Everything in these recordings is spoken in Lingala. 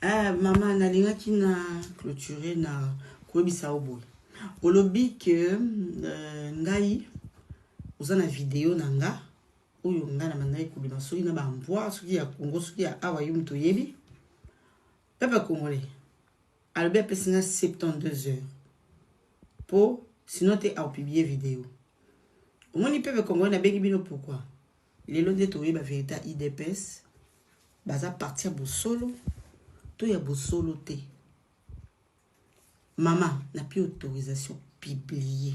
Ah, maman, nalinga qui na clôturé na koebisa oboy. Olobi que ngai oza na vidéo na nga oyo nga na mandai kobima soki na bambwa soki ya Congo soki ya awa yo muto yebi. Peuple congolais. Alobi apesi nga 72 heures. Po sinon te a publier vidéo. Omoni peuple congolais na bengi bino pourquoi? Lelo nde toyeba vérité IDPS baza partir bosolo. To ya bosolo te. Maman n'a plus autorisation publier.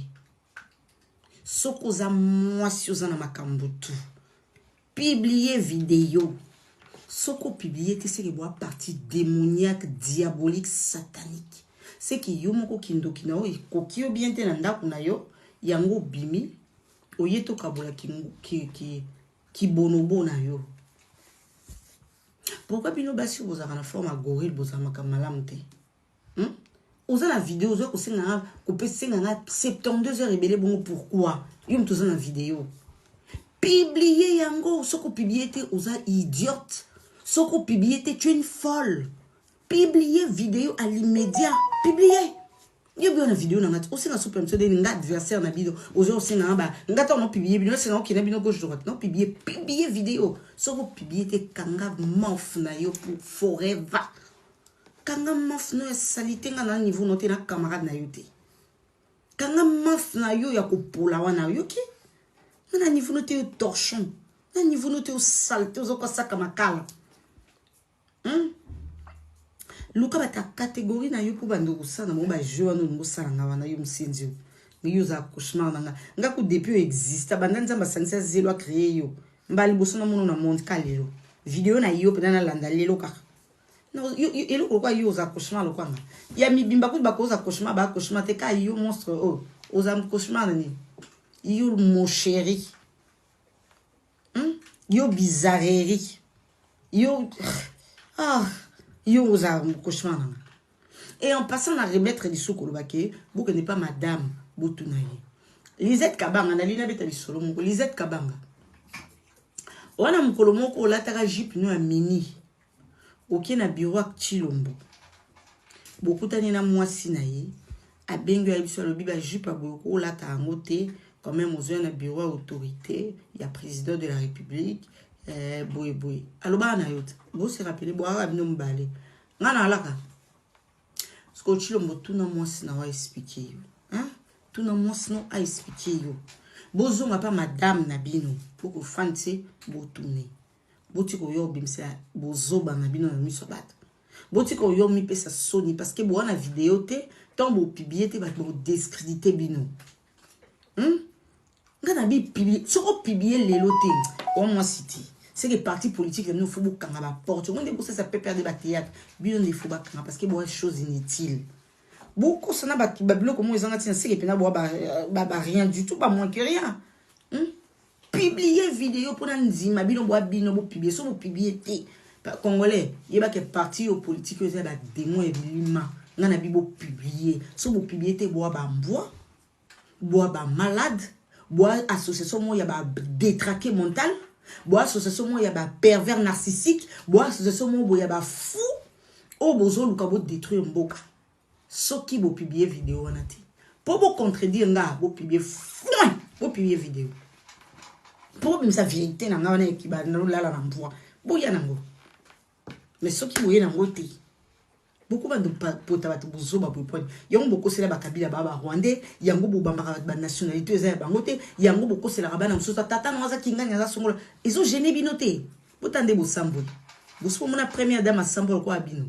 Soko za mwasi oza na makambo tu. Publier vidéo. Soko publier te c'est que boa partie démoniaque, diabolique, satanique. C'est que yo moko kindoki na o koki yo bien te na ndako na yo yango bimi oyeto kabola ki bonobo na yo. Pourquoi bino basi vous avez la forme à gorille vous avez makamalante? Vous avez la vidéo vous avez 72 heures rebelle bon pourquoi? Yom tous la vidéo. Publier yango soko publier te vous avez idiote. Soko publier te tu es une folle. Publier vidéo à l'immédiat. Publier. Yo bien la vidéo na mat aussi na super monsieur de nga adversaire na bido ozo aussi na ba nga ta on publier bino c'est na ki na bino gauche droite non publier vidéo so vous publier te kanga mof na yo pour forever kanga mof no salité nga na niveau noté na camarade na yo te kanga mof na yo ya ko pola wana yo ki na niveau noté torchon na niveau noté saleté ozo ko saka makala Luka bata catégorie na yo pour bando kusana mo ba jeu wana mo sala nga wana yo msinzi yo za cauchemar nga nga ku depuis existe banda nzamba sanisa zelo a créer yo mbali boso na mono na monde kalelo vidéo na yo pena na landa lelo ka no yo elo kwa yo za cauchemar lo kwanga ya mibimba ku ba ko za cauchemar te ka yo monstre oh oza cauchemar nani yo mon chéri yo bizarrerie yo yo aux armes cauchemar. Et en passant à remettre du sous kolobake, vous connaissez pas madame Boutunaye. Lisette Kabanga na lina beta bisolo moko Lisette Kabanga. Wana mukolo moko lataka jeep no a mini. Oké na bureau ak Chilombo. Bokutani na mwasi na ye. Abengo ya biso lobi ba jeep a boko lata angote quand même aux na bureau autorité, il y a président de la République. Boy. Aloba na yote. Vous se rappelez, boy, abino mbale. Ngana alaka. Sko Chilombo tuna mwasi na wa expliquer yo. Hein? Tuna mwasi no a expliquer yo. Bozo nga pa madame na bino. Poko fanse botune. Botiko yo bimse bozo ba na bino na miso bata. Botiko yo mi pesa soni parce que bo na vidéo te, tant bo publier te ba bo discréditer bino. Ngana bi publier, soko publier lelo te. Au moins city. C'est que les partis politiques nous faut beaucoup quand la porte. On dit que ça peut perdre des théâtre. Bien on faut pas parce que bon chose inutile. Beaucoup ça n'a pas bablo comment ils ont dit c'est que pena rien du tout pas moins que rien. Publier vidéo pour nan zima bino boa bino bo publier so bo publier té congolais il y a que parti au politique ils ont ba démon et lima ngana bi bo publier so bo publier té boa ba mboa boa ba malade boa association mo ya ba détraqué mental. Bois association mo ya ba pervers narcissique, bois association mo ya ba fou, o bozo luka bo détruire mboka. Soki bo publier vidéo wana ti. Po bo contredire nga bo publier foin, bo publier vidéo. Po bim sa vérité na nga wana ki ba na la na mboa. Bo ya nango. Mais soki bo ya nango ti. Beaucoup de pota batu bozo ba poiponi. Yango boko sela ba kabila ba rwandais, yango bo bamba ba nationalité za bangote, yango boko sela ba na msosa tata no za kinganya za songola. Ils ont gêné binoté. Botande bo sambo. Bo so mona première dame a sambo ko abino.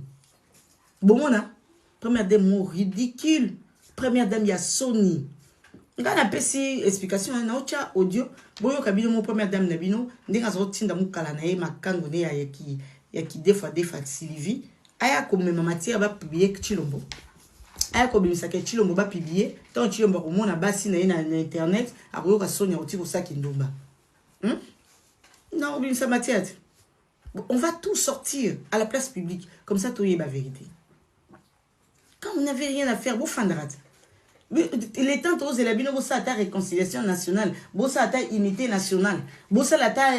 Bo mona première dame mo ridicule. Première dame ya Sony. Ngana pesi explication na ocha audio. Boyo kabino mo première dame na bino, ndinga zo tinda mu kala na ye makango ne ya ki des fois Sylvie. Aya ko mema matière ba publier Chilombo. Aya ko bimisa ke Chilombo ba publier, tant Chilombo ko mona basi na internet, akoyo ka sonya oti ko saki ndomba. Non, bimisa matière. On va tout sortir à la place publique, comme ça tout y est la vérité. Quand on n'avait rien à faire, vous fandrat. Les temps tous et la bino bossa ta réconciliation nationale, bossa ta unité nationale, bossa la ta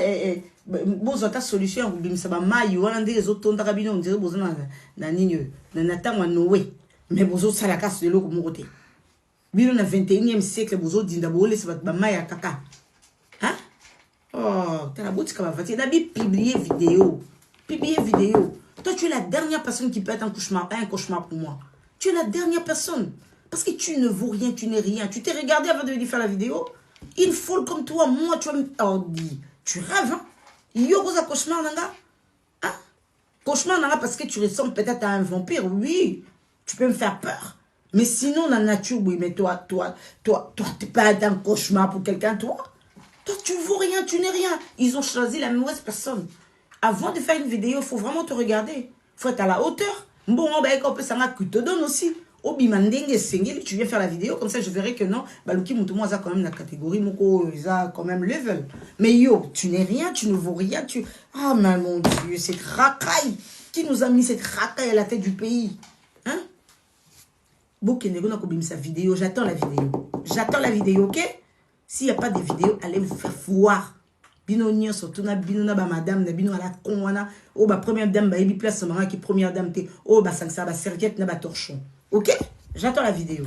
Bozo ta solution bimisa ba mayi wana nde ezotonda ka bino on dirait bozo na nini na tangwa Noé mais bozo sala ka selo ko mokote bino na 21e siècle bozo dinda bolé se ba mayi kaka hein oh t'as la boutique va faire na bi publier vidéo toi tu es la dernière personne qui peut être un cauchemar pour moi tu es la dernière personne parce que tu ne vaux rien tu n'es rien tu t'es regardé avant de lui faire la vidéo une folle comme toi moi tu vas me oh, dis tu rêves hein yo goza cauchemar nanga hein cauchemar nanga parce que tu ressembles peut-être à un vampire oui tu peux me faire peur mais sinon la nature oui mais toi t'es pas un cauchemar pour quelqu'un toi tu vaux rien tu n'es rien ils ont choisi la mauvaise personne avant de faire une vidéo il faut vraiment te regarder faut être à la hauteur bon on peut s'en que te donne aussi tu viens faire la vidéo, comme ça je verrai que non, Baluki Moutoumou a quand même la catégorie, Moko, ils ont quand même level. Mais yo, tu n'es rien, tu ne vaux rien, tu... Ah, mais mon Dieu, cette racaille, qui nous a mis cette racaille à la tête du pays? Hein? Bokenego n'a pas mis sa vidéo, j'attends la vidéo, ok? S'il n'y a pas de vidéo, allez vous faire voir. Bino nyo surtout na bino na ba madame na bino ala konwana o ba première dame ba ebi place mara qui première dame te o ba sansa ba serviette na ba torchon. OK? J'attends la vidéo.